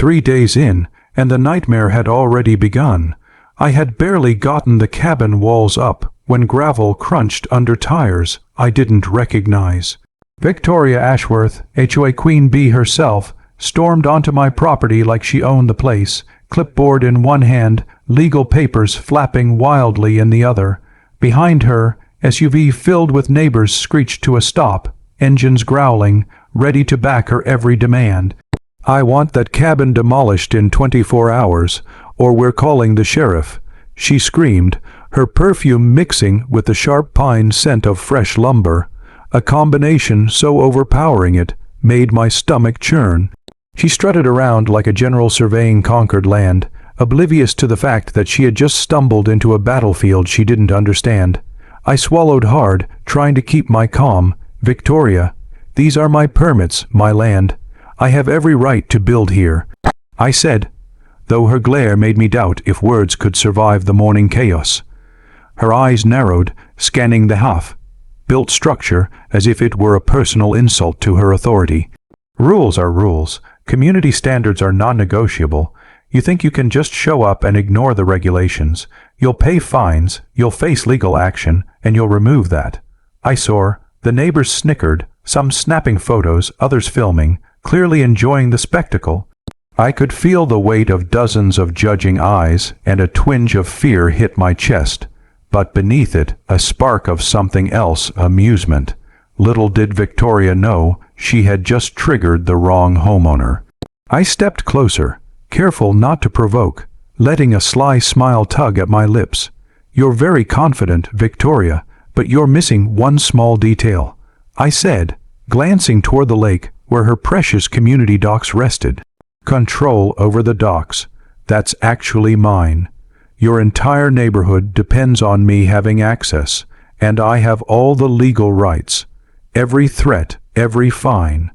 3 days in, and the nightmare had already begun. I had barely gotten the cabin walls up when gravel crunched under tires I didn't recognize. Victoria Ashworth, HOA Queen Bee herself, stormed onto my property like she owned the place, clipboard in one hand, legal papers flapping wildly in the other. Behind her, SUV filled with neighbors screeched to a stop, engines growling, ready to back her every demand. "I want that cabin demolished in 24 hours, or we're calling the sheriff," she screamed, her perfume mixing with the sharp pine scent of fresh lumber, a combination so overpowering it made my stomach churn. She strutted around like a general surveying conquered land, oblivious to the fact that she had just stumbled into a battlefield she didn't understand. I swallowed hard, trying to keep my calm. "Victoria, these are my permits, my land. I have every right to build here," I said, though her glare made me doubt if words could survive the morning chaos. Her eyes narrowed, scanning the half-built structure as if it were a personal insult to her authority. "Rules are rules. Community standards are non-negotiable. You think you can just show up and ignore the regulations. You'll pay fines, you'll face legal action, and you'll remove that." I saw. The neighbors snickered, some snapping photos, others filming, clearly enjoying the spectacle. I could feel the weight of dozens of judging eyes, and a twinge of fear hit my chest. But beneath it, a spark of something else, amusement. Little did Victoria know she had just triggered the wrong homeowner. I stepped closer, careful not to provoke, letting a sly smile tug at my lips. "You're very confident, Victoria, but you're missing one small detail," I said, glancing toward the lake where her precious community docks rested. "Control over the docks. That's actually mine. Your entire neighborhood depends on me having access, and I have all the legal rights. Every threat, every fine.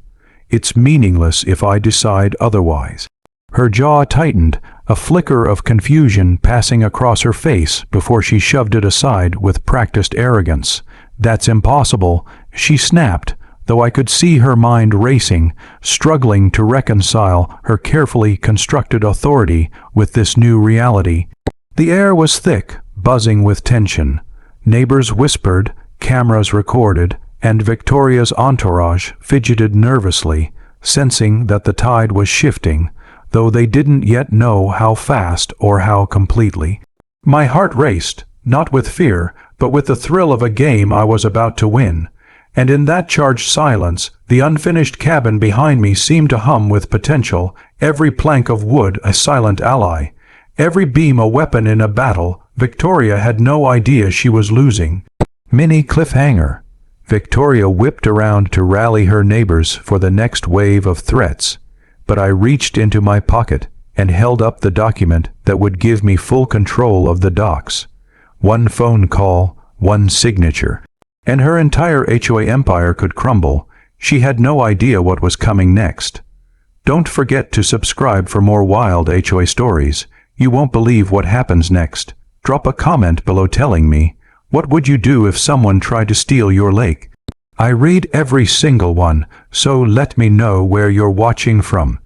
It's meaningless if I decide otherwise." Her jaw tightened, a flicker of confusion passing across her face before she shoved it aside with practiced arrogance. "That's impossible," she snapped, though I could see her mind racing, struggling to reconcile her carefully constructed authority with this new reality. The air was thick, buzzing with tension. Neighbors whispered, cameras recorded, and Victoria's entourage fidgeted nervously, sensing that the tide was shifting, though they didn't yet know how fast or how completely. My heart raced, not with fear, but with the thrill of a game I was about to win. And in that charged silence, the unfinished cabin behind me seemed to hum with potential, every plank of wood a silent ally, every beam a weapon in a battle Victoria had no idea she was losing. Mini cliffhanger. Victoria whipped around to rally her neighbors for the next wave of threats, but I reached into my pocket and held up the document that would give me full control of the docks. One phone call, one signature, and her entire HOA empire could crumble. She had no idea what was coming next. Don't forget to subscribe for more wild HOA stories. You won't believe what happens next. Drop a comment below telling me, what would you do if someone tried to steal your lake? I read every single one, so let me know where you're watching from.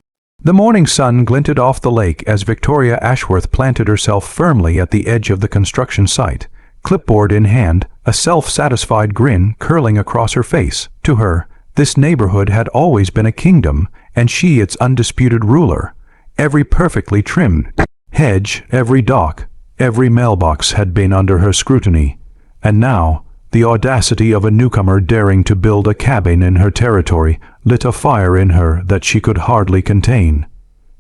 The morning sun glinted off the lake as Victoria Ashworth planted herself firmly at the edge of the construction site, clipboard in hand, a self-satisfied grin curling across her face. To her, this neighborhood had always been a kingdom, and she its undisputed ruler. Every perfectly trimmed hedge, every dock, every mailbox had been under her scrutiny. And now, the audacity of a newcomer daring to build a cabin in her territory lit a fire in her that she could hardly contain.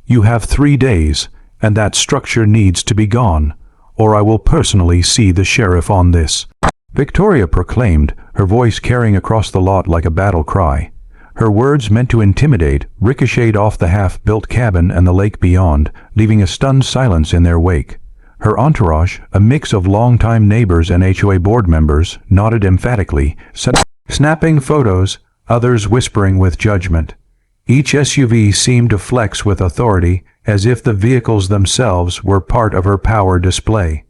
"You have 3 days, and that structure needs to be gone, or I will personally see the sheriff on this," Victoria proclaimed, her voice carrying across the lot like a battle cry. Her words, meant to intimidate, ricocheted off the half-built cabin and the lake beyond, leaving a stunned silence in their wake. Her entourage, a mix of longtime neighbors and HOA board members, nodded emphatically, snapping photos, others whispering with judgment. Each SUV seemed to flex with authority, as if the vehicles themselves were part of her power display.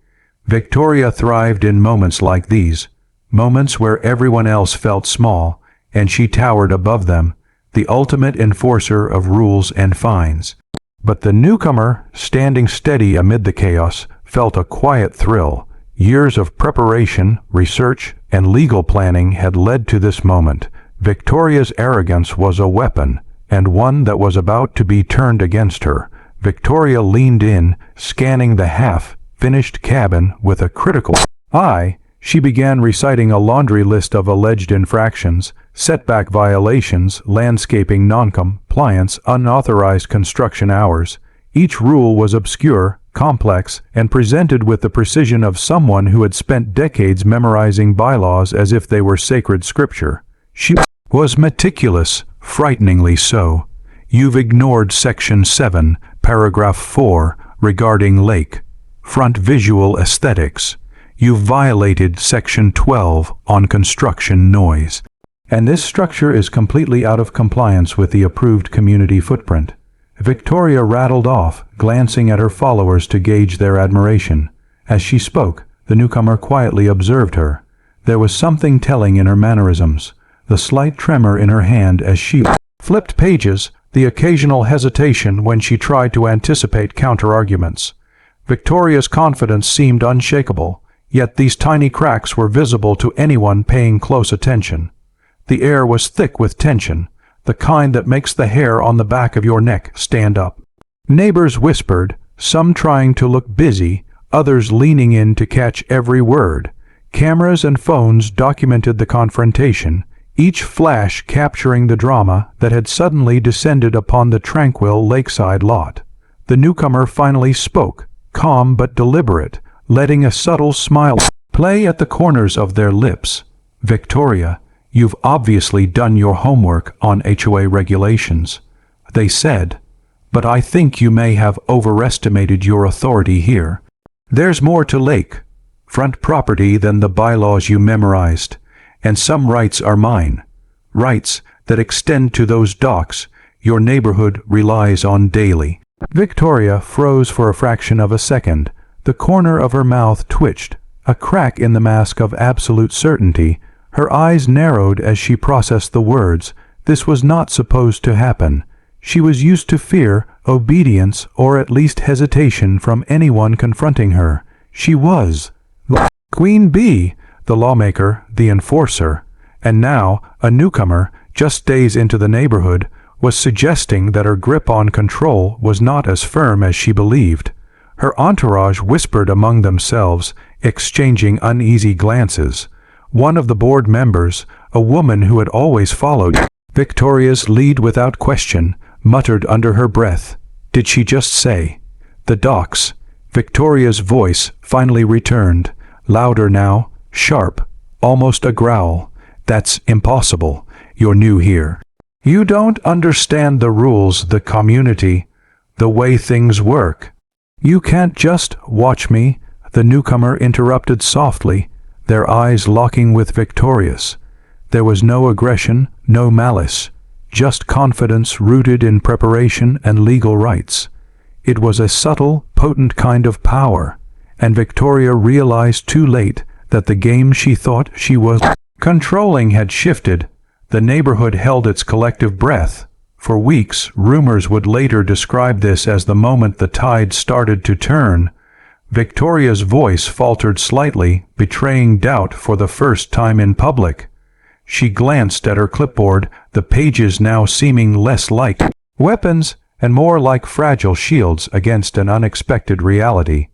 Victoria thrived in moments like these, moments where everyone else felt small, and she towered above them, the ultimate enforcer of rules and fines. But the newcomer, standing steady amid the chaos, felt a quiet thrill. Years of preparation, research, and legal planning had led to this moment. Victoria's arrogance was a weapon, and one that was about to be turned against her. Victoria leaned in, scanning the half-finished cabin with a critical eye. She began reciting a laundry list of alleged infractions: setback violations, landscaping non-compliance, unauthorized construction hours. Each rule was obscure, complex, and presented with the precision of someone who had spent decades memorizing bylaws as if they were sacred scripture. She was meticulous, frighteningly so. You've ignored Section 7, Paragraph 4, regarding lake front visual aesthetics. You've violated Section 12 on construction noise. And this structure is completely out of compliance with the approved community footprint. Victoria rattled off, glancing at her followers to gauge their admiration. As she spoke, the newcomer quietly observed her. There was something telling in her mannerisms, the slight tremor in her hand as she flipped pages, the occasional hesitation when she tried to anticipate counter-arguments. Victoria's confidence seemed unshakable, yet these tiny cracks were visible to anyone paying close attention. The air was thick with tension, the kind that makes the hair on the back of your neck stand up. Neighbors whispered, some trying to look busy, others leaning in to catch every word. Cameras and phones documented the confrontation, each flash capturing the drama that had suddenly descended upon the tranquil lakeside lot. The newcomer finally spoke, calm but deliberate, letting a subtle smile play at the corners of their lips. Victoria, you've obviously done your homework on HOA regulations, they said, but I think you may have overestimated your authority here. There's more to lake front property than the bylaws you memorized, and some rights are mine, rights that extend to those docks your neighborhood relies on daily. Victoria froze for a fraction of a second. The corner of her mouth twitched, a crack in the mask of absolute certainty. Her eyes narrowed as she processed the words. This was not supposed to happen. She was used to fear, obedience, or at least hesitation from anyone confronting her. She was Queen Bee, the lawmaker, the enforcer, and now a newcomer, just days into the neighborhood, was suggesting that her grip on control was not as firm as she believed. Her entourage whispered among themselves, exchanging uneasy glances. One of the board members, a woman who had always followed Victoria's lead without question, muttered under her breath, "Did she just say?" The docks. Victoria's voice finally returned, louder now, sharp, almost a growl. "That's impossible. You're new here. You don't understand the rules, the community, the way things work. You can't just watch me," the newcomer interrupted softly, their eyes locking with Victoria's. There was no aggression, no malice, just confidence rooted in preparation and legal rights. It was a subtle, potent kind of power, and Victoria realized too late that the game she thought she was controlling had shifted. The neighborhood held its collective breath. For weeks, rumors would later describe this as the moment the tide started to turn. Victoria's voice faltered slightly, betraying doubt for the first time in public. She glanced at her clipboard, the pages now seeming less like weapons and more like fragile shields against an unexpected reality.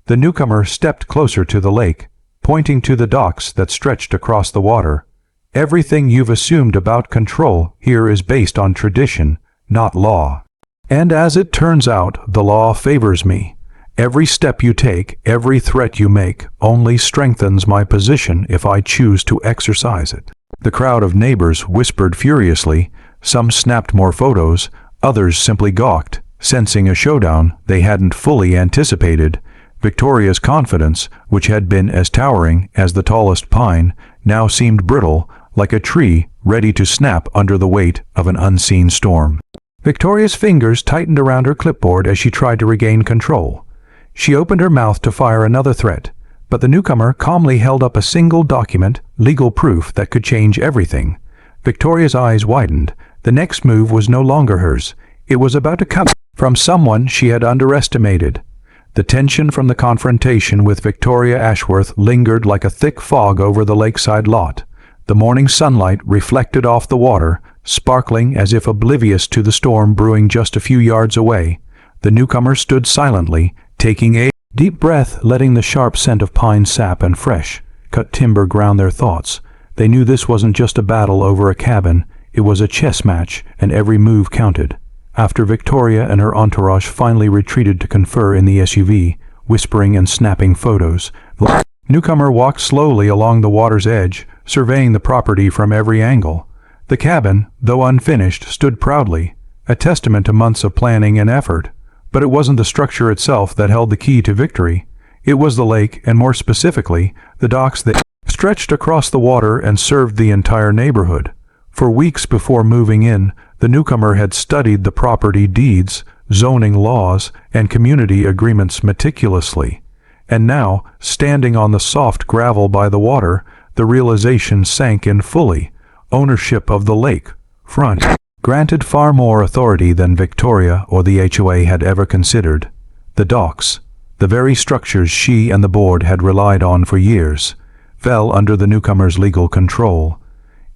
The newcomer stepped closer to the lake, pointing to the docks that stretched across the water. "Everything you've assumed about control here is based on tradition, not law. And as it turns out, the law favors me. Every step you take, every threat you make, only strengthens my position if I choose to exercise it." The crowd of neighbors whispered furiously. Some snapped more photos, others simply gawked, sensing a showdown they hadn't fully anticipated. Victoria's confidence, which had been as towering as the tallest pine, now seemed brittle, like a tree ready to snap under the weight of an unseen storm. Victoria's fingers tightened around her clipboard as she tried to regain control. She opened her mouth to fire another threat, but the newcomer calmly held up a single document, legal proof that could change everything. Victoria's eyes widened. The next move was no longer hers. It was about to come from someone she had underestimated. The tension from the confrontation with Victoria Ashworth lingered like a thick fog over the lakeside lot. The morning sunlight reflected off the water, sparkling as if oblivious to the storm brewing just a few yards away. The newcomer stood silently, taking a deep breath, letting the sharp scent of pine sap and fresh cut timber ground their thoughts. They knew this wasn't just a battle over a cabin, it was a chess match, and every move counted. After Victoria and her entourage finally retreated to confer in the SUV, whispering and snapping photos, the newcomer walked slowly along the water's edge, surveying the property from every angle. The cabin, though unfinished, stood proudly, a testament to months of planning and effort. But it wasn't the structure itself that held the key to victory. It was the lake, and more specifically, the docks that stretched across the water and served the entire neighborhood. For weeks before moving in, the newcomer had studied the property deeds, zoning laws, and community agreements meticulously. And now, standing on the soft gravel by the water, the realization sank in fully. Ownership of the lake front granted far more authority than Victoria or the HOA had ever considered. The docks, the very structures she and the board had relied on for years, fell under the newcomer's legal control.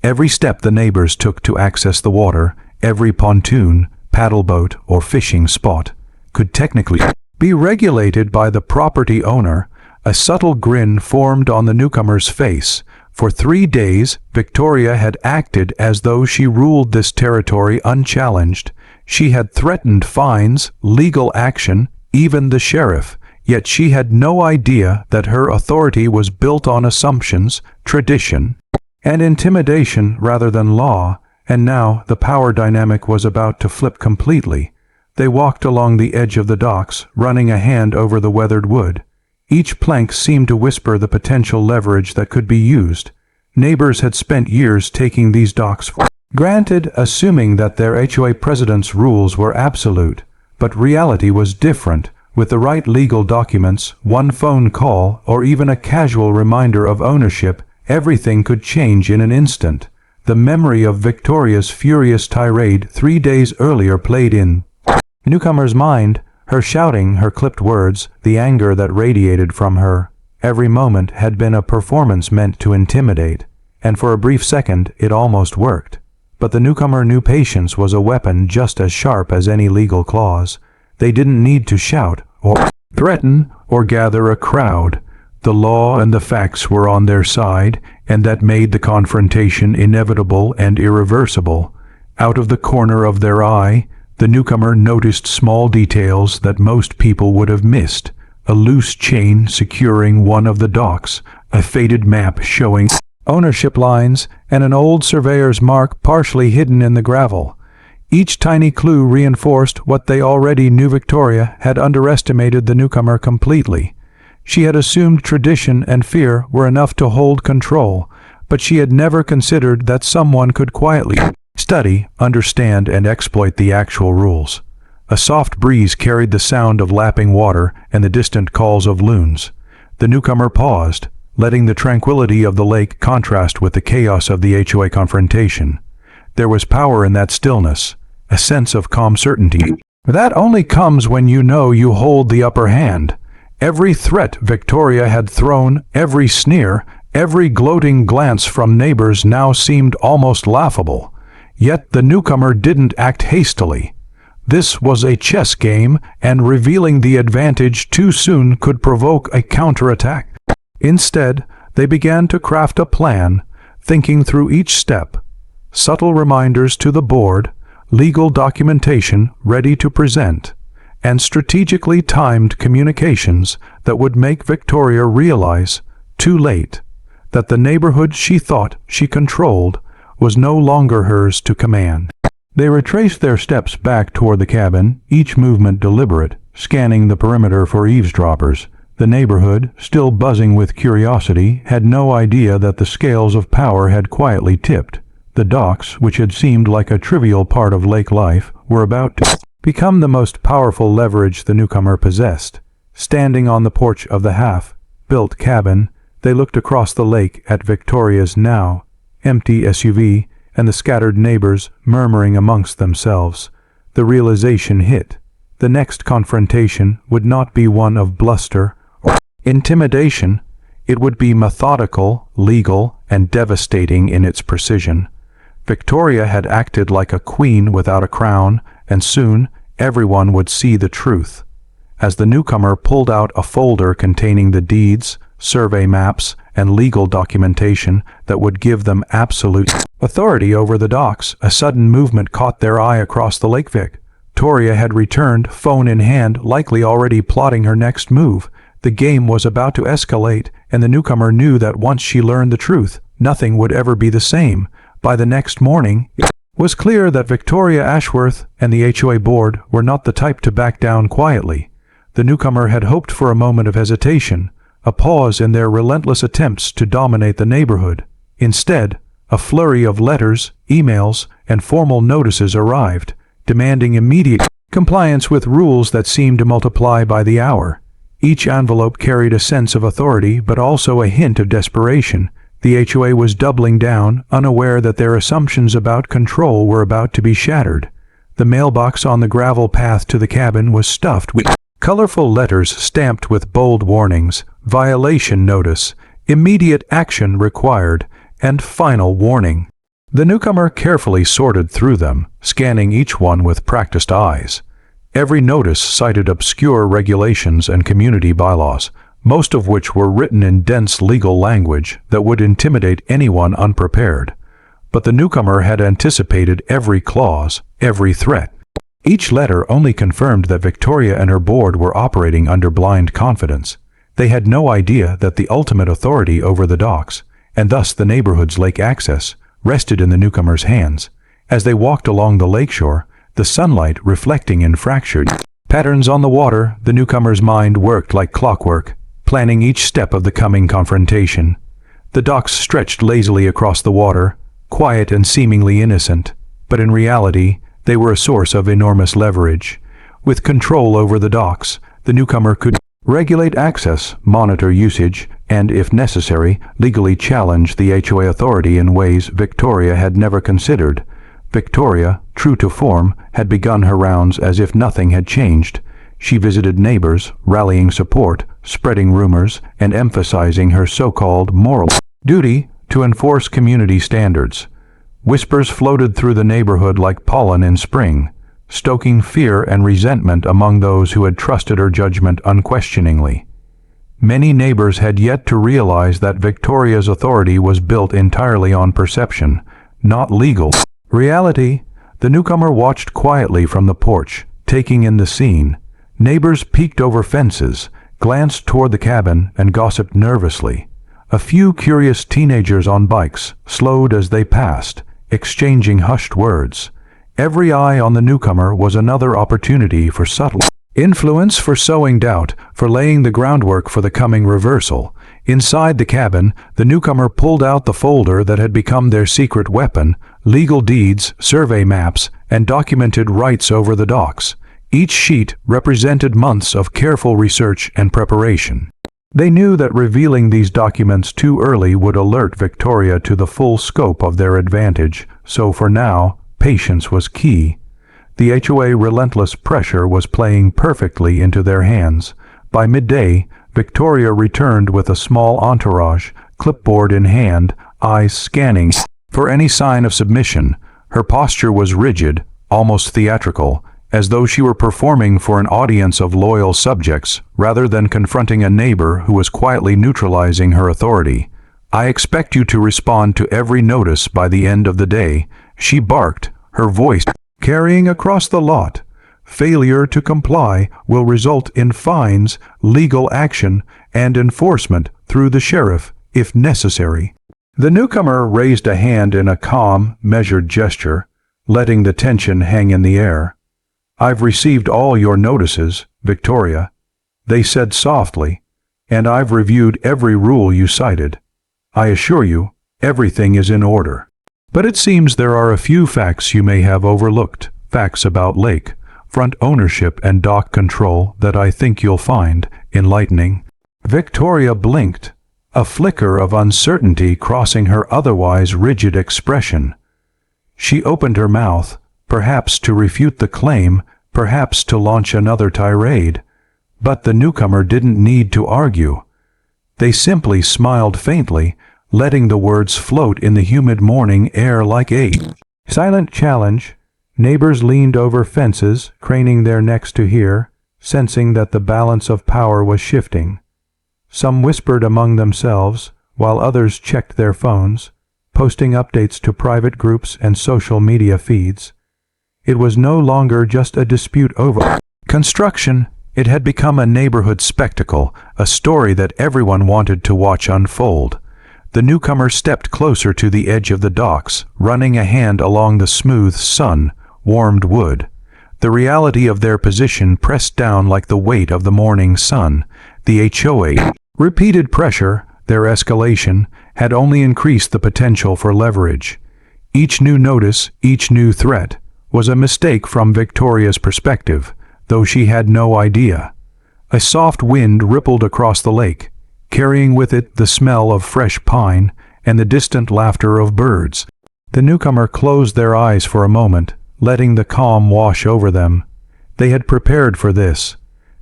Every step the neighbors took to access the water, every pontoon, paddle boat, or fishing spot, could technically be regulated by the property owner. A subtle grin formed on the newcomer's face. For 3 days, Victoria had acted as though she ruled this territory unchallenged. She had threatened fines, legal action, even the sheriff, yet she had no idea that her authority was built on assumptions, tradition, and intimidation rather than law, and now the power dynamic was about to flip completely. They walked along the edge of the docks, running a hand over the weathered wood. Each plank seemed to whisper the potential leverage that could be used. Neighbors had spent years taking these docks for granted, assuming that their HOA president's rules were absolute. But reality was different. With the right legal documents, one phone call, or even a casual reminder of ownership, everything could change in an instant. The memory of Victoria's furious tirade 3 days earlier played in newcomer's mind. Her shouting, her clipped words, the anger that radiated from her. Every moment had been a performance meant to intimidate, and for a brief second it almost worked. But the newcomer knew patience was a weapon just as sharp as any legal clause. They didn't need to shout, or threaten, or gather a crowd. The law and the facts were on their side, and that made the confrontation inevitable and irreversible. Out of the corner of their eye, the newcomer noticed small details that most people would have missed. A loose chain securing one of the docks, a faded map showing ownership lines, and an old surveyor's mark partially hidden in the gravel. Each tiny clue reinforced what they already knew. Victoria had underestimated the newcomer completely. She had assumed tradition and fear were enough to hold control, but she had never considered that someone could quietly study, understand, and exploit the actual rules. A soft breeze carried the sound of lapping water and the distant calls of loons. The newcomer paused, letting the tranquility of the lake contrast with the chaos of the HOA confrontation. There was power in that stillness, a sense of calm certainty. That only comes when you know you hold the upper hand. Every threat Victoria had thrown, every sneer, every gloating glance from neighbors now seemed almost laughable. Yet the newcomer didn't act hastily. This was a chess game, and revealing the advantage too soon could provoke a counterattack. Instead, they began to craft a plan, thinking through each step. Subtle reminders to the board, legal documentation ready to present, and strategically timed communications that would make Victoria realize, too late, that the neighborhood she thought she controlled was no longer hers to command. They retraced their steps back toward the cabin, each movement deliberate, scanning the perimeter for eavesdroppers. The neighborhood, still buzzing with curiosity, had no idea that the scales of power had quietly tipped. The docks, which had seemed like a trivial part of lake life, were about to become the most powerful leverage the newcomer possessed. Standing on the porch of the half-built cabin, they looked across the lake at Victoria's now empty SUV and the scattered neighbors murmuring amongst themselves. The realization hit. The next confrontation would not be one of bluster or intimidation. It would be methodical, legal, and devastating in its precision. Victoria had acted like a queen without a crown, and soon everyone would see the truth. As the newcomer pulled out a folder containing the deeds, survey maps, and legal documentation that would give them absolute authority over the docks, a sudden movement caught their eye across the Lake Vic. Victoria had returned, phone in hand, likely already plotting her next move. The game was about to escalate, and the newcomer knew that once she learned the truth, nothing would ever be the same. By the next morning, it was clear that Victoria Ashworth and the HOA board were not the type to back down quietly. The newcomer had hoped for a moment of hesitation, a pause in their relentless attempts to dominate the neighborhood. Instead, a flurry of letters, emails, and formal notices arrived, demanding immediate compliance with rules that seemed to multiply by the hour. Each envelope carried a sense of authority, but also a hint of desperation. The HOA was doubling down, unaware that their assumptions about control were about to be shattered. The mailbox on the gravel path to the cabin was stuffed with colorful letters stamped with bold warnings, violation notice, immediate action required, and final warning. The newcomer carefully sorted through them, scanning each one with practiced eyes. Every notice cited obscure regulations and community bylaws, most of which were written in dense legal language that would intimidate anyone unprepared. But the newcomer had anticipated every clause, every threat. Each letter only confirmed that Victoria and her board were operating under blind confidence. They had no idea that the ultimate authority over the docks, and thus the neighborhood's lake access, rested in the newcomer's hands. As they walked along the lakeshore, the sunlight reflecting in fractured patterns on the water, the newcomer's mind worked like clockwork, planning each step of the coming confrontation. The docks stretched lazily across the water, quiet and seemingly innocent, but in reality, they were a source of enormous leverage. With control over the docks, the newcomer could regulate access, monitor usage, and, if necessary, legally challenge the HOA authority in ways Victoria had never considered. Victoria, true to form, had begun her rounds as if nothing had changed. She visited neighbors, rallying support, spreading rumors, and emphasizing her so-called moral duty to enforce community standards. Whispers floated through the neighborhood like pollen in spring, stoking fear and resentment among those who had trusted her judgment unquestioningly. Many neighbors had yet to realize that Victoria's authority was built entirely on perception, not legal reality. The newcomer watched quietly from the porch, taking in the scene. Neighbors peeked over fences, glanced toward the cabin, and gossiped nervously. A few curious teenagers on bikes slowed as they passed, exchanging hushed words. Every eye on the newcomer was another opportunity for subtle influence, for sowing doubt, for laying the groundwork for the coming reversal. Inside the cabin, the newcomer pulled out the folder that had become their secret weapon, legal deeds, survey maps, and documented rights over the docks. Each sheet represented months of careful research and preparation. They knew that revealing these documents too early would alert Victoria to the full scope of their advantage, so for now, patience was key. The HOA relentless pressure was playing perfectly into their hands. By midday, Victoria returned with a small entourage, clipboard in hand, eyes scanning for any sign of submission. Her posture was rigid, almost theatrical, as though she were performing for an audience of loyal subjects, rather than confronting a neighbor who was quietly neutralizing her authority. "I expect you to respond to every notice by the end of the day," she barked, her voice carrying across the lot. "Failure to comply will result in fines, legal action, and enforcement through the sheriff, if necessary." The newcomer raised a hand in a calm, measured gesture, letting the tension hang in the air. "I've received all your notices, Victoria," they said softly, "and I've reviewed every rule you cited. I assure you, everything is in order. But it seems there are a few facts you may have overlooked, facts about lake, front ownership and dock control that I think you'll find enlightening." Victoria blinked, a flicker of uncertainty crossing her otherwise rigid expression. She opened her mouth, perhaps to refute the claim, perhaps to launch another tirade. But the newcomer didn't need to argue. They simply smiled faintly, letting the words float in the humid morning air like a silent challenge. Neighbors leaned over fences, craning their necks to hear, sensing that the balance of power was shifting. Some whispered among themselves, while others checked their phones, posting updates to private groups and social media feeds. It was no longer just a dispute over construction. It had become a neighborhood spectacle, a story that everyone wanted to watch unfold. The newcomer stepped closer to the edge of the docks, running a hand along the smooth, sun-warmed wood. The reality of their position pressed down like the weight of the morning sun. The HOA repeated pressure, their escalation, had only increased the potential for leverage. Each new notice, each new threat, was a mistake from Victoria's perspective, though she had no idea. A soft wind rippled across the lake, carrying with it the smell of fresh pine and the distant laughter of birds. The newcomer closed their eyes for a moment, letting the calm wash over them. They had prepared for this.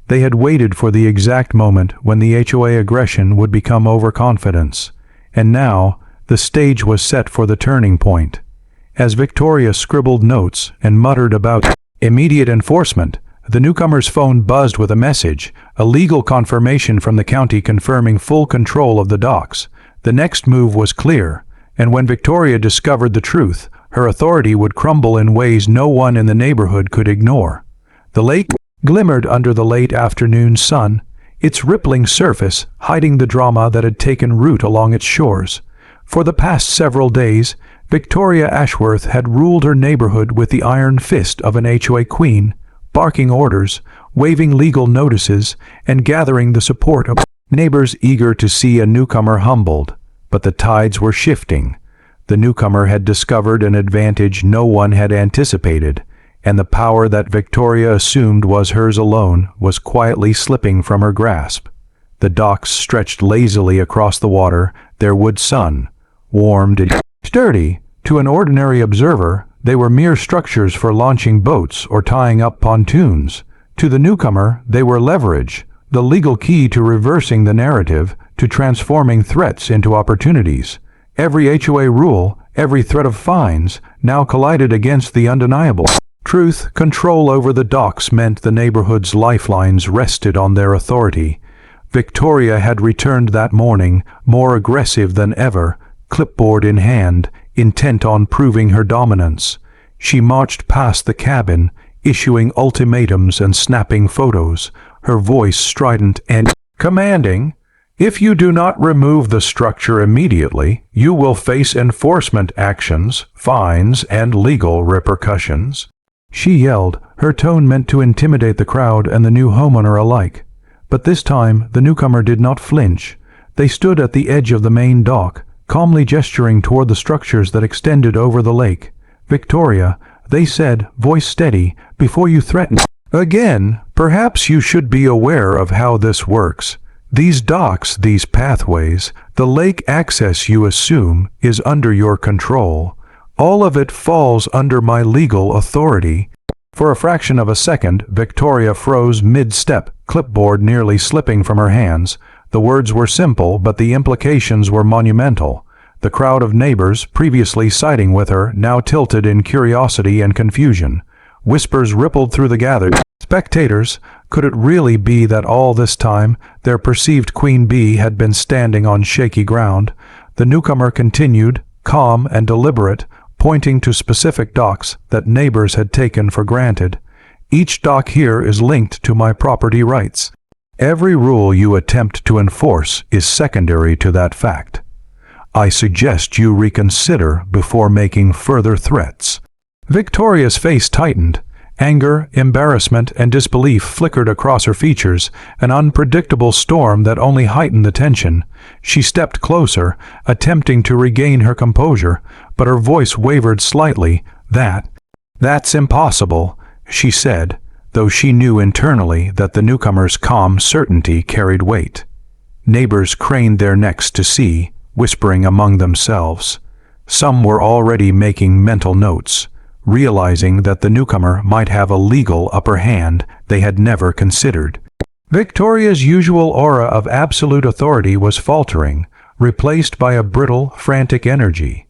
They had waited for the exact moment when the HOA aggression would become overconfidence. And now, the stage was set for the turning point. As Victoria scribbled notes and muttered about immediate enforcement, the newcomer's phone buzzed with a message, a legal confirmation from the county confirming full control of the docks. The next move was clear, and when Victoria discovered the truth, her authority would crumble in ways no one in the neighborhood could ignore. The lake glimmered under the late afternoon sun, its rippling surface hiding the drama that had taken root along its shores. For the past several days, Victoria Ashworth had ruled her neighborhood with the iron fist of an HOA queen, barking orders, waving legal notices, and gathering the support of neighbors eager to see a newcomer humbled. But the tides were shifting. The newcomer had discovered an advantage no one had anticipated, and the power that Victoria assumed was hers alone was quietly slipping from her grasp. The docks stretched lazily across the water, their wood sun, warmed and sturdy. To an ordinary observer, they were mere structures for launching boats or tying up pontoons. To the newcomer, they were leverage, the legal key to reversing the narrative, to transforming threats into opportunities. Every HOA rule, every threat of fines, now collided against the undeniable truth. Control over the docks meant the neighborhood's lifelines rested on their authority. Victoria had returned that morning, more aggressive than ever, clipboard in hand, intent on proving her dominance. She marched past the cabin, issuing ultimatums and snapping photos, her voice strident and commanding. If you do not remove the structure immediately, you will face enforcement actions, fines, and legal repercussions. She yelled, her tone meant to intimidate the crowd and the new homeowner alike. But this time, the newcomer did not flinch. They stood at the edge of the main dock, calmly gesturing toward the structures that extended over the lake. Victoria, they said, voice steady, before you threaten again, perhaps you should be aware of how this works. These docks, these pathways, the lake access you assume is under your control. All of it falls under my legal authority. For a fraction of a second, Victoria froze mid-step, clipboard nearly slipping from her hands. The words were simple, but the implications were monumental. The crowd of neighbors, previously siding with her, now tilted in curiosity and confusion. Whispers rippled through the gathered spectators. Could it really be that all this time, their perceived queen bee had been standing on shaky ground? The newcomer continued, calm and deliberate, pointing to specific docks that neighbors had taken for granted. Each dock here is linked to my property rights. Every rule you attempt to enforce is secondary to that fact. I suggest you reconsider before making further threats. Victoria's face tightened. Anger, embarrassment, and disbelief flickered across her features, an unpredictable storm that only heightened the tension. She stepped closer, attempting to regain her composure, but her voice wavered slightly. That's impossible, she said, though she knew internally that the newcomer's calm certainty carried weight. Neighbors craned their necks to see, whispering among themselves. Some were already making mental notes. realizing that the newcomer might have a legal upper hand they had never considered. Victoria's usual aura of absolute authority was faltering, replaced by a brittle, frantic energy.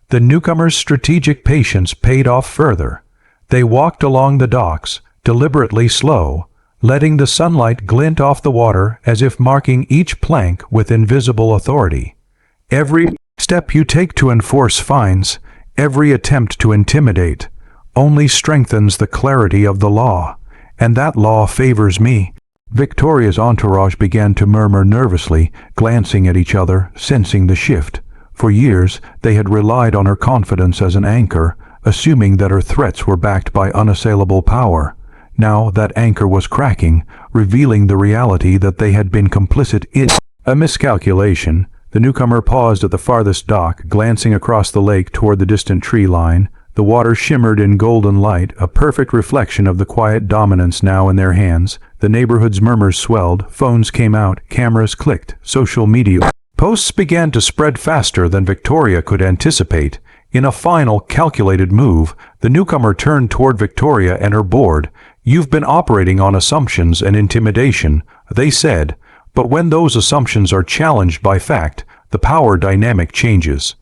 The newcomer's strategic patience paid off further. They walked along the docks, deliberately slow, letting the sunlight glint off the water as if marking each plank with invisible authority. Every step you take to enforce fines, every attempt to intimidate, only strengthens the clarity of the law, and that law favors me. Victoria's entourage began to murmur nervously, glancing at each other, sensing the shift. For years, they had relied on her confidence as an anchor, assuming that her threats were backed by unassailable power. Now that anchor was cracking, revealing the reality that they had been complicit in a miscalculation. The newcomer paused at the farthest dock, glancing across the lake toward the distant tree line. The water shimmered in golden light, a perfect reflection of the quiet dominance now in their hands. The neighborhood's murmurs swelled, phones came out, cameras clicked, social media posts began to spread faster than Victoria could anticipate. In a final, calculated move, the newcomer turned toward Victoria and her board. "You've been operating on assumptions and intimidation," they said, "but when those assumptions are challenged by fact, the power dynamic changes.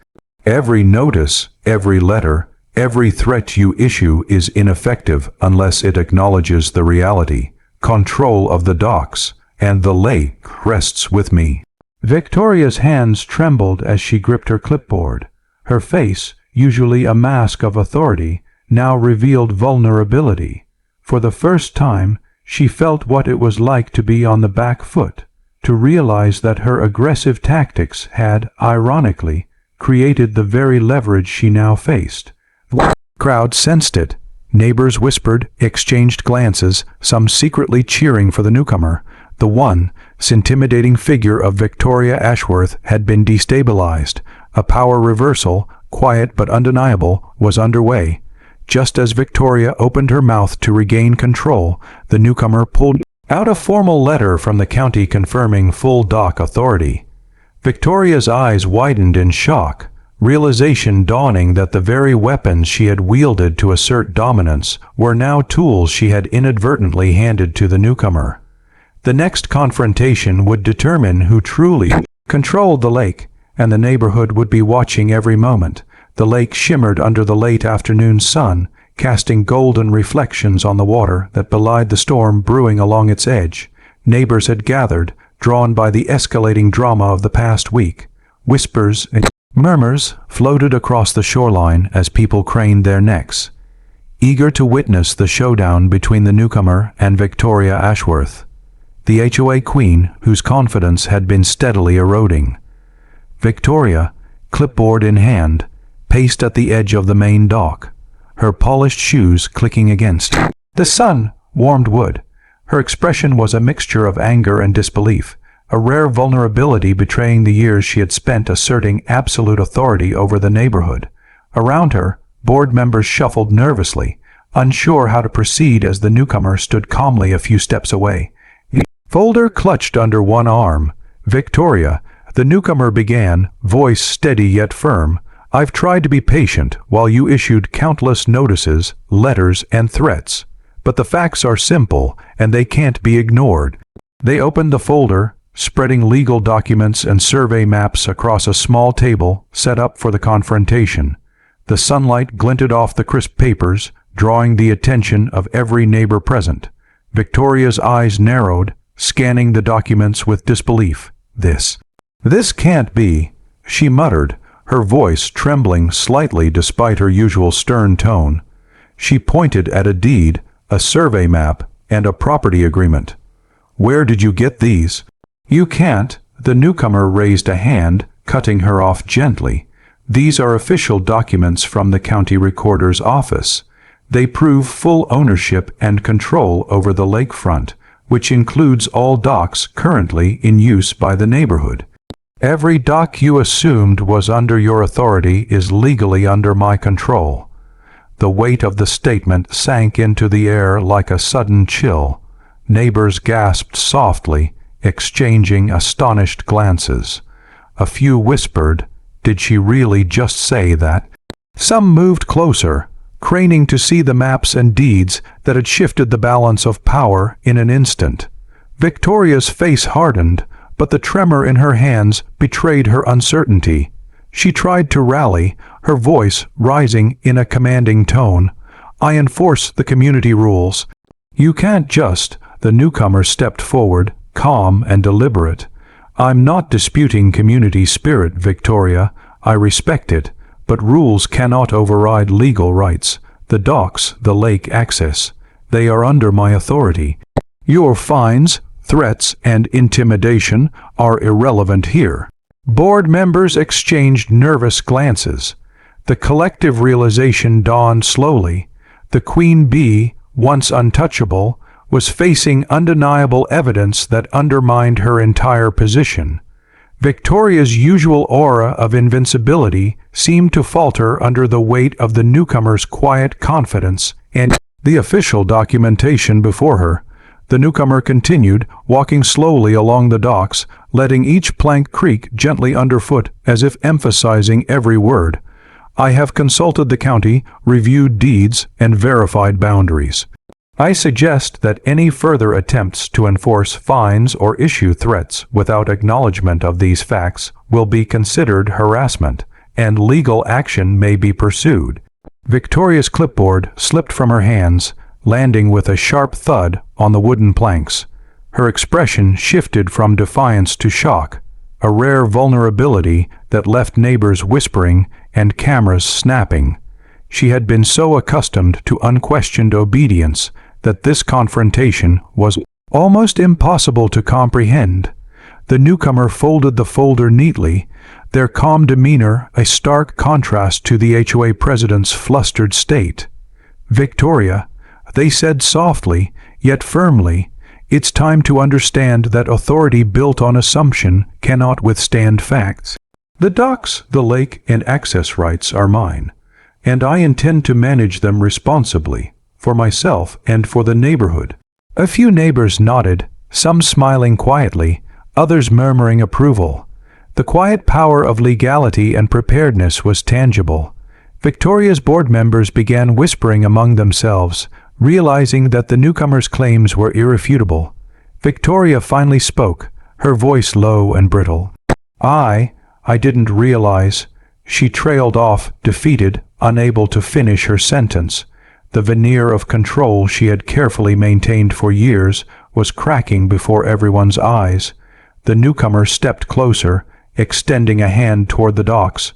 Every notice, every letter, every threat you issue is ineffective unless it acknowledges the reality. Control of the docks and the lake rests with me." Victoria's hands trembled as she gripped her clipboard. Her face, usually a mask of authority, now revealed vulnerability. For the first time, she felt what it was like to be on the back foot, to realize that her aggressive tactics had, ironically, created the very leverage she now faced. The crowd sensed it. Neighbors whispered, exchanged glances, some secretly cheering for the newcomer. The once intimidating figure of Victoria Ashworth had been destabilized. A power reversal, quiet but undeniable, was underway. Just as Victoria opened her mouth to regain control, the newcomer pulled out a formal letter from the county confirming full dock authority. Victoria's eyes widened in shock, realization dawning that the very weapons she had wielded to assert dominance were now tools she had inadvertently handed to the newcomer. The next confrontation would determine who truly controlled the lake, and the neighborhood would be watching every moment. The lake shimmered under the late afternoon sun, casting golden reflections on the water that belied the storm brewing along its edge. Neighbors had gathered, drawn by the escalating drama of the past week. Whispers and murmurs floated across the shoreline as people craned their necks, eager to witness the showdown between the newcomer and Victoria Ashworth, the HOA queen whose confidence had been steadily eroding. Victoria, clipboard in hand, paced at the edge of the main dock, her polished shoes clicking against the sun-warmed wood. Her expression was a mixture of anger and disbelief, a rare vulnerability betraying the years she had spent asserting absolute authority over the neighborhood. Around her, board members shuffled nervously, unsure how to proceed as the newcomer stood calmly a few steps away. The folder clutched under one arm. "Victoria," the newcomer began, voice steady yet firm, "I've tried to be patient while you issued countless notices, letters, and threats. But the facts are simple, and they can't be ignored." They opened the folder, spreading legal documents and survey maps across a small table set up for the confrontation. The sunlight glinted off the crisp papers, drawing the attention of every neighbor present. Victoria's eyes narrowed, scanning the documents with disbelief. This can't be," she muttered, her voice trembling slightly despite her usual stern tone. She pointed at a deed, a survey map, and a property agreement. "Where did you get these?" "You can't." The newcomer raised a hand, cutting her off gently. "These are official documents from the county recorder's office. They prove full ownership and control over the lakefront, which includes all docks currently in use by the neighborhood. Every dock you assumed was under your authority is legally under my control." The weight of the statement sank into the air like a sudden chill. Neighbors gasped softly, exchanging astonished glances. A few whispered, "Did she really just say that?" Some moved closer, craning to see the maps and deeds that had shifted the balance of power in an instant. Victoria's face hardened, but the tremor in her hands betrayed her uncertainty. She tried to rally, her voice rising in a commanding tone. "I enforce the community rules. You can't just—" The newcomer stepped forward, calm and deliberate. "I'm not disputing community spirit, Victoria. I respect it, but rules cannot override legal rights. The docks, the lake access, they are under my authority. Your fines, threats, and intimidation are irrelevant here." Board members exchanged nervous glances. The collective realization dawned slowly. The Queen Bee, once untouchable, was facing undeniable evidence that undermined her entire position. Victoria's usual aura of invincibility seemed to falter under the weight of the newcomer's quiet confidence and the official documentation before her. The newcomer continued, walking slowly along the docks, letting each plank creak gently underfoot as if emphasizing every word. "I have consulted the county, reviewed deeds, and verified boundaries. I suggest that any further attempts to enforce fines or issue threats without acknowledgement of these facts will be considered harassment, and legal action may be pursued." Victoria's clipboard slipped from her hands, landing with a sharp thud on the wooden planks. Her expression shifted from defiance to shock, a rare vulnerability that left neighbors whispering and cameras snapping. She had been so accustomed to unquestioned obedience that this confrontation was almost impossible to comprehend. The newcomer folded the folder neatly, their calm demeanor a stark contrast to the HOA president's flustered state. "Victoria," they said softly, yet firmly, "it's time to understand that authority built on assumption cannot withstand facts. The docks, the lake, and access rights are mine, and I intend to manage them responsibly, for myself and for the neighborhood." A few neighbors nodded, some smiling quietly, others murmuring approval. The quiet power of legality and preparedness was tangible. Victoria's board members began whispering among themselves, realizing that the newcomer's claims were irrefutable. Victoria finally spoke, her voice low and brittle. I didn't realize." She trailed off, defeated, unable to finish her sentence. The veneer of control she had carefully maintained for years was cracking before everyone's eyes. The newcomer stepped closer, extending a hand toward the docks.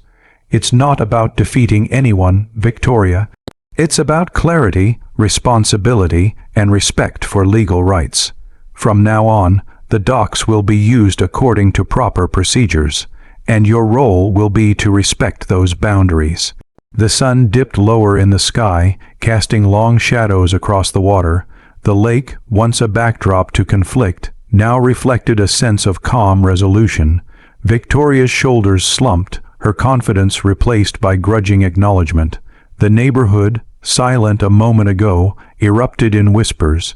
"It's not about defeating anyone, Victoria. It's about clarity, responsibility, and respect for legal rights. From now on, the docks will be used according to proper procedures, and your role will be to respect those boundaries." The sun dipped lower in the sky, casting long shadows across the water. The lake, once a backdrop to conflict, now reflected a sense of calm resolution. Victoria's shoulders slumped, her confidence replaced by grudging acknowledgement. The neighborhood, silent a moment ago, erupted in whispers,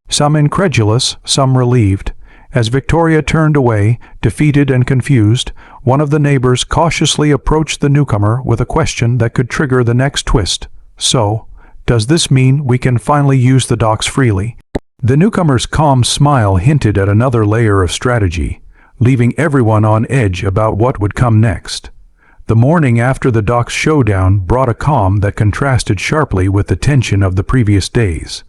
some incredulous, some relieved. As Victoria turned away, defeated and confused, one of the neighbors cautiously approached the newcomer with a question that could trigger the next twist. "So, does this mean we can finally use the docks freely?" The newcomer's calm smile hinted at another layer of strategy, leaving everyone on edge about what would come next. The morning after the docks showdown brought a calm that contrasted sharply with the tension of the previous days.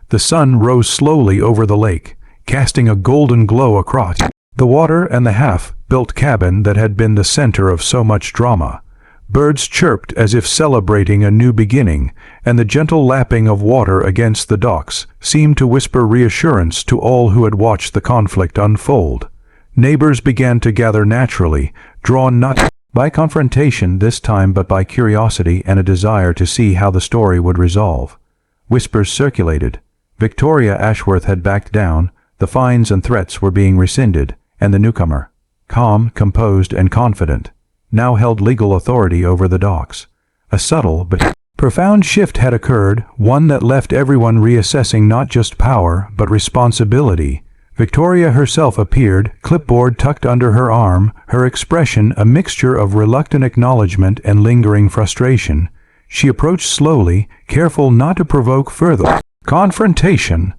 The sun rose slowly over the lake, casting a golden glow across the water and the half-built cabin that had been the center of so much drama. Birds chirped as if celebrating a new beginning, and the gentle lapping of water against the docks seemed to whisper reassurance to all who had watched the conflict unfold. Neighbors began to gather naturally, drawn not by confrontation this time but by curiosity and a desire to see how the story would resolve. Whispers circulated. Victoria Ashworth had backed down, the fines and threats were being rescinded, and the newcomer, calm, composed, and confident, now held legal authority over the docks. A subtle but profound shift had occurred, one that left everyone reassessing not just power but responsibility. Victoria herself appeared, clipboard tucked under her arm, her expression a mixture of reluctant acknowledgement and lingering frustration. She approached slowly, careful not to provoke further confrontation.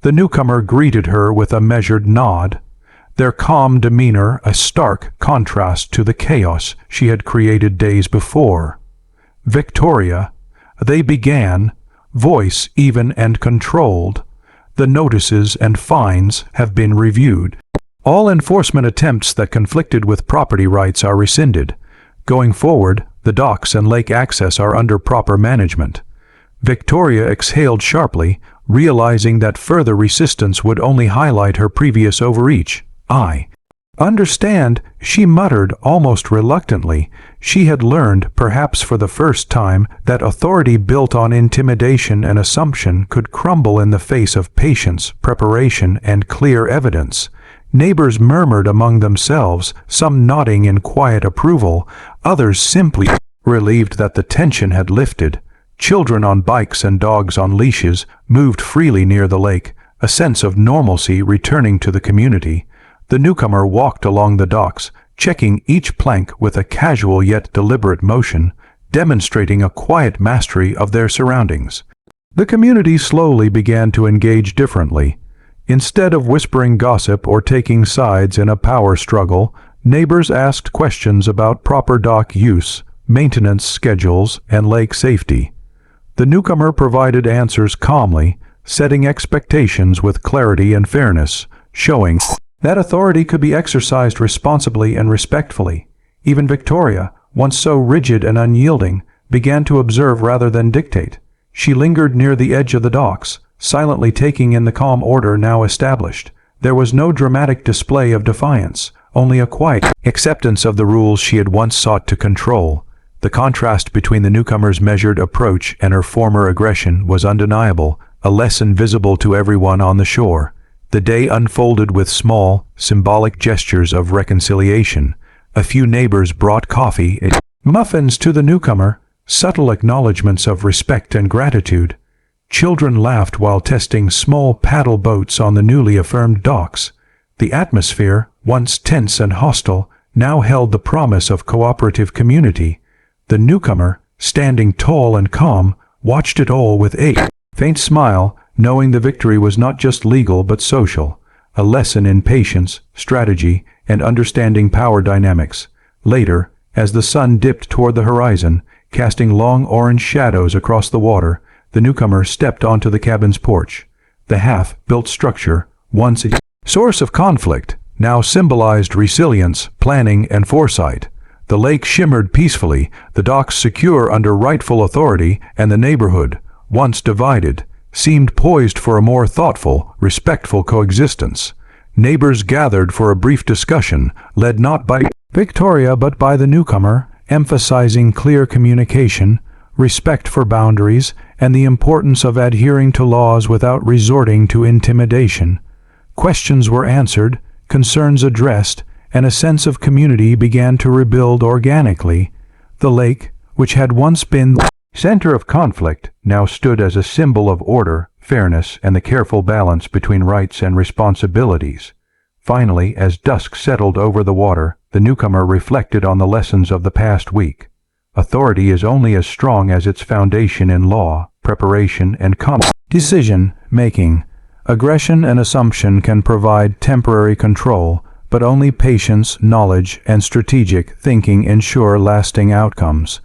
The newcomer greeted her with a measured nod, their calm demeanor a stark contrast to the chaos she had created days before. "Victoria," they began, voice even and controlled. "The notices and fines have been reviewed. All enforcement attempts that conflicted with property rights are rescinded. Going forward, the docks and lake access are under proper management." Victoria exhaled sharply, realizing that further resistance would only highlight her previous overreach. "I understand," she muttered almost reluctantly. She had learned, perhaps for the first time, that authority built on intimidation and assumption could crumble in the face of patience, preparation, and clear evidence. Neighbors murmured among themselves, some nodding in quiet approval, others simply relieved that the tension had lifted. Children on bikes and dogs on leashes moved freely near the lake, a sense of normalcy returning to the community. The newcomer walked along the docks, checking each plank with a casual yet deliberate motion, demonstrating a quiet mastery of their surroundings. The community slowly began to engage differently. Instead of whispering gossip or taking sides in a power struggle, neighbors asked questions about proper dock use, maintenance schedules, and lake safety. The newcomer provided answers calmly, setting expectations with clarity and fairness, showing that authority could be exercised responsibly and respectfully. Even Victoria, once so rigid and unyielding, began to observe rather than dictate. She lingered near the edge of the docks, silently taking in the calm order now established. There was no dramatic display of defiance, only a quiet acceptance of the rules she had once sought to control. The contrast between the newcomer's measured approach and her former aggression was undeniable, a lesson visible to everyone on the shore. The day unfolded with small, symbolic gestures of reconciliation. A few neighbors brought coffee and muffins to the newcomer, subtle acknowledgments of respect and gratitude. Children laughed while testing small paddle boats on the newly affirmed docks. The atmosphere, once tense and hostile, now held the promise of cooperative community. The newcomer, standing tall and calm, watched it all with a faint smile, knowing the victory was not just legal but social, a lesson in patience, strategy, and understanding power dynamics. Later, as the sun dipped toward the horizon, casting long orange shadows across the water, the newcomer stepped onto the cabin's porch. The half-built structure, once a source of conflict, now symbolized resilience, planning, and foresight. The lake shimmered peacefully, the docks secure under rightful authority, and the neighborhood, once divided, seemed poised for a more thoughtful, respectful coexistence. Neighbors gathered for a brief discussion, led not by Victoria but by the newcomer, emphasizing clear communication, respect for boundaries, and the importance of adhering to laws without resorting to intimidation. Questions were answered, concerns addressed, and a sense of community began to rebuild organically. The lake, which had once been the center of conflict, now stood as a symbol of order, fairness, and the careful balance between rights and responsibilities. Finally, as dusk settled over the water, the newcomer reflected on the lessons of the past week. Authority is only as strong as its foundation in law, preparation, and decision-making. Aggression and assumption can provide temporary control, but only patience, knowledge, and strategic thinking ensure lasting outcomes.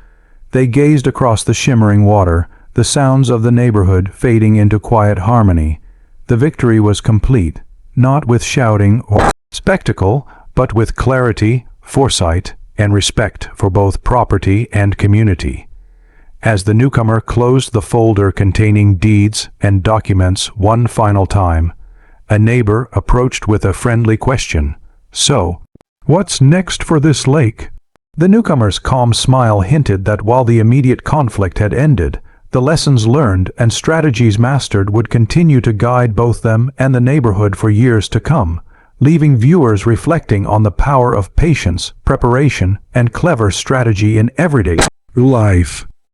They gazed across the shimmering water, the sounds of the neighborhood fading into quiet harmony. The victory was complete, not with shouting or spectacle, but with clarity, foresight, and respect for both property and community. As the newcomer closed the folder containing deeds and documents one final time, a neighbor approached with a friendly question. "So, what's next for this lake?" The newcomer's calm smile hinted that while the immediate conflict had ended, the lessons learned and strategies mastered would continue to guide both them and the neighborhood for years to come, leaving viewers reflecting on the power of patience, preparation, and clever strategy in everyday life.